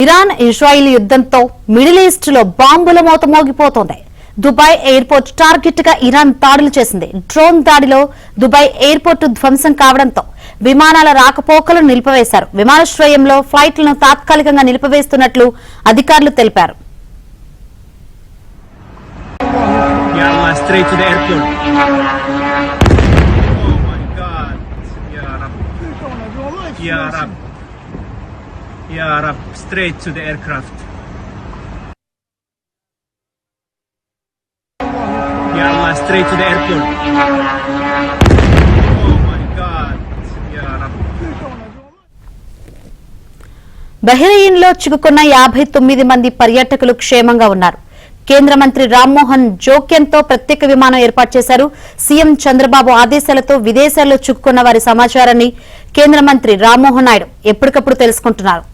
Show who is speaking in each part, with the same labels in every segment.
Speaker 1: Iran Israel యుద్ధంతో middle east లో బాంబుల మోత మోగిపోతోంది. దుబాయ్ ఎయిర్పోర్ట్ టార్గెట్ గా ఇరాన్ దాడులు చేసింది. డ్రోన్ దాడిలో దుబాయ్ ఎయిర్పోర్ట్ ధ్వంసం కావడంతో విమానాల రాకపోకలు నిలిపివేశారు. విమానాశ్రయంలో ఫ్లైట్లను తాత్కాలికంగా నిలిపివేస్తున్నట్లు అధికారులు తెలిపారు.
Speaker 2: Ya Rab, straight to the aircraft. Ya Allah, straight to the airport. Oh my God. Ya Rab.
Speaker 1: Bahrain లో చిక్కుకున్న 59 మంది పర్యాటకులు క్షేమంగా ఉన్నారు. కేంద్ర మంత్రి రామ్మోహన్ జోక్యంతో ప్రత్యేక విమానం ఏర్పాటు చేశారు. సీఎం చంద్రబాబు ఆదేశాలతో విదేశాల్లో చిక్కుకున్న వారి సమాచారాన్ని కేంద్ర మంత్రి రామ్మోహన్ నాయుడు ఎప్పటికప్పుడు తెలుసుకుంటున్నారు.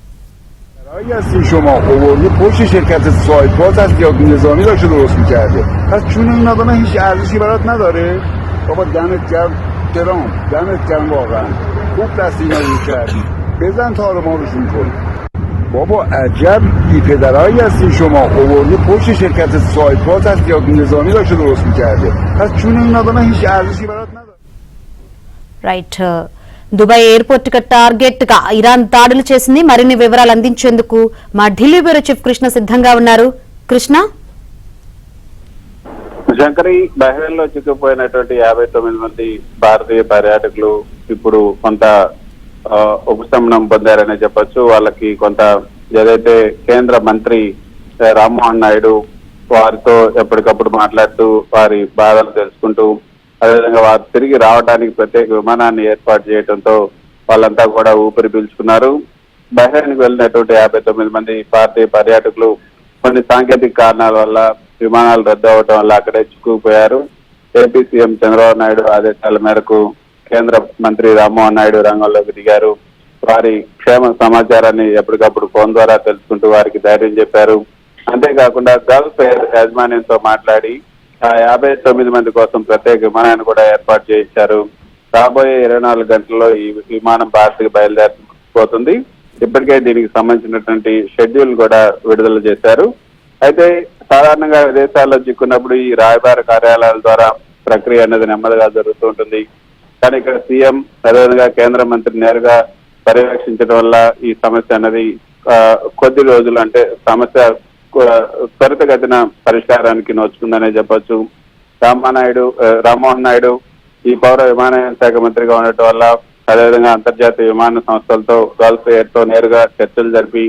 Speaker 3: شما آوردی پشت شرکت سایت باز از یاد نظامی داشته درست میکرده. پس چون این آدم هیچ ارزشی برات نداره. بابا دمت گرم درام، دمت گرم واقعا. خوب دست اینا رو کردی. بزن تار ما روشون کن. بابا عجب بی پدرایی هستی شما آوردی پشت شرکت سایت باز از یاد نظامی داشته درست میکرده. پس چون این آدم هیچ ارزشی برات نداره.
Speaker 1: రైట్, దుబాయ్ ఎయిర్పోర్ట్ టార్గెట్ గా ఇరాన్ దాడులు చేసింది. మరిన్ని వివరాలు అందించేందుకు మా ఢిల్లీ బ్యూరో చీఫ్ కృష్ణ సిద్ధంగా ఉన్నారు. కృష్ణ,
Speaker 4: శంకరి, బహ్రెయిన్ లో చిక్కుపోయినటువంటి 59 మంది భారతీయ పర్యాటకులు ఇప్పుడు కొంత ఉపశమనం పొందారనే చెప్పొచ్చు. వాళ్ళకి కొంత ఏదైతే కేంద్ర మంత్రి రామ్మోహన్ నాయుడు వారితో ఎప్పటికప్పుడు మాట్లాడుతూ వారి బాధలు తెలుసుకుంటూ అదేవిధంగా వారు తిరిగి రావడానికి ప్రత్యేక విమానాన్ని ఏర్పాటు చేయడంతో వాళ్ళంతా కూడా ఊపిరి పీల్చుకున్నారు. బహ్రెయిన్కి వెళ్ళినటువంటి 59 మంది భారతీయ పర్యాటకులు కొన్ని సాంకేతిక కారణాల వల్ల విమానాలు రద్దు అవడం వల్ల అక్కడే చిక్కుకుపోయారు. ఏపీ సీఎం చంద్రబాబు నాయుడు ఆదేశాల మేరకు కేంద్ర మంత్రి రామ్మోహన్ నాయుడు రంగంలోకి దిగారు. వారి క్షేమ సమాచారాన్ని ఎప్పటికప్పుడు ఫోన్ ద్వారా తెలుసుకుంటూ వారికి ధైర్యం చెప్పారు. అంతేకాకుండా గల్ఫ్ ఎయిర్ యాజమాన్యంతో మాట్లాడి ఆ 59 మంది కోసం ప్రత్యేక విమానాన్ని కూడా ఏర్పాటు చేయించారు. రాబోయే 24 గంటల్లో ఈ విమానం భారత్కి బయలుదేరిపోతుంది. ఇప్పటికే దీనికి సంబంధించినటువంటి షెడ్యూల్ కూడా విడుదల చేశారు. అయితే సాధారణంగా విదేశాల్లో చిక్కున్నప్పుడు ఈ రాయబార కార్యాలయాల ద్వారా ప్రక్రియ అనేది నెమ్మదిగా జరుగుతూ ఉంటుంది. కానీ ఇక్కడ సీఎం అదేవిధంగా కేంద్ర మంత్రి నేరుగా పర్యవేక్షించడం వల్ల ఈ సమస్య అనేది కొద్ది రోజులు అంటే సమస్య త్వరితగతిన పరిష్కారానికి నోచుకుందనే చెప్పొచ్చు. రామ్మోహన్ నాయుడు ఈ పౌర విమానయాన శాఖ మంత్రిగా ఉండటం వల్ల అదేవిధంగా అంతర్జాతీయ విమాన సంస్థలతో గల్ఫ్ ఎయిర్ తో నేరుగా చర్చలు జరిపి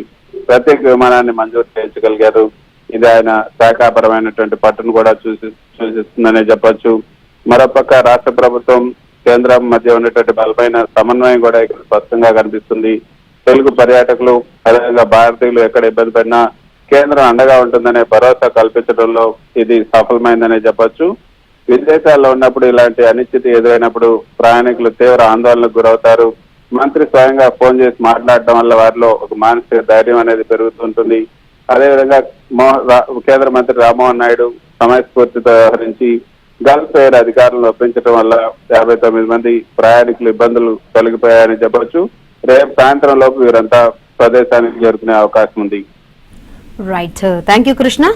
Speaker 4: ప్రత్యేక విమానాన్ని మంజూరు చేయించగలిగారు. ఇది ఆయన శాఖాపరమైనటువంటి పట్టును కూడా సూచిస్తుందనే చెప్పొచ్చు. మరోపక్క రాష్ట్ర ప్రభుత్వం కేంద్రం మధ్య ఉన్నటువంటి బలమైన సమన్వయం కూడా ఇక్కడ స్పష్టంగా కనిపిస్తుంది. తెలుగు పర్యాటకులు అదేవిధంగా భారతీయులు ఎక్కడ ఇబ్బంది పడినా కేంద్రం అండగా ఉంటుందనే భరోసా కల్పించడంలో ఇది సఫలమైందనే చెప్పొచ్చు. విదేశాల్లో ఉన్నప్పుడు ఇలాంటి అనిశ్చితి ఎదురైనప్పుడు ప్రయాణికులు తీవ్ర ఆందోళనకు గురవుతారు. మంత్రి స్వయంగా ఫోన్ చేసి మాట్లాడడం వల్ల వారిలో ఒక మానసిక ధైర్యం అనేది పెరుగుతుంటుంది. అదేవిధంగా కేంద్ర మంత్రి రామ్మోహన్ నాయుడు సమయస్ఫూర్తితో వ్యవహరించి గల్ఫ్ ఎయిర్ అధికారులను ఒప్పించడం వల్ల 59 మంది ప్రయాణికులు ఇబ్బందులు తొలగిపోయాయని చెప్పొచ్చు. రేపు సాయంత్రం లోపు వీరంతా స్వదేశానికి చేరుకునే అవకాశం ఉంది.
Speaker 1: Right, thank you Krishna.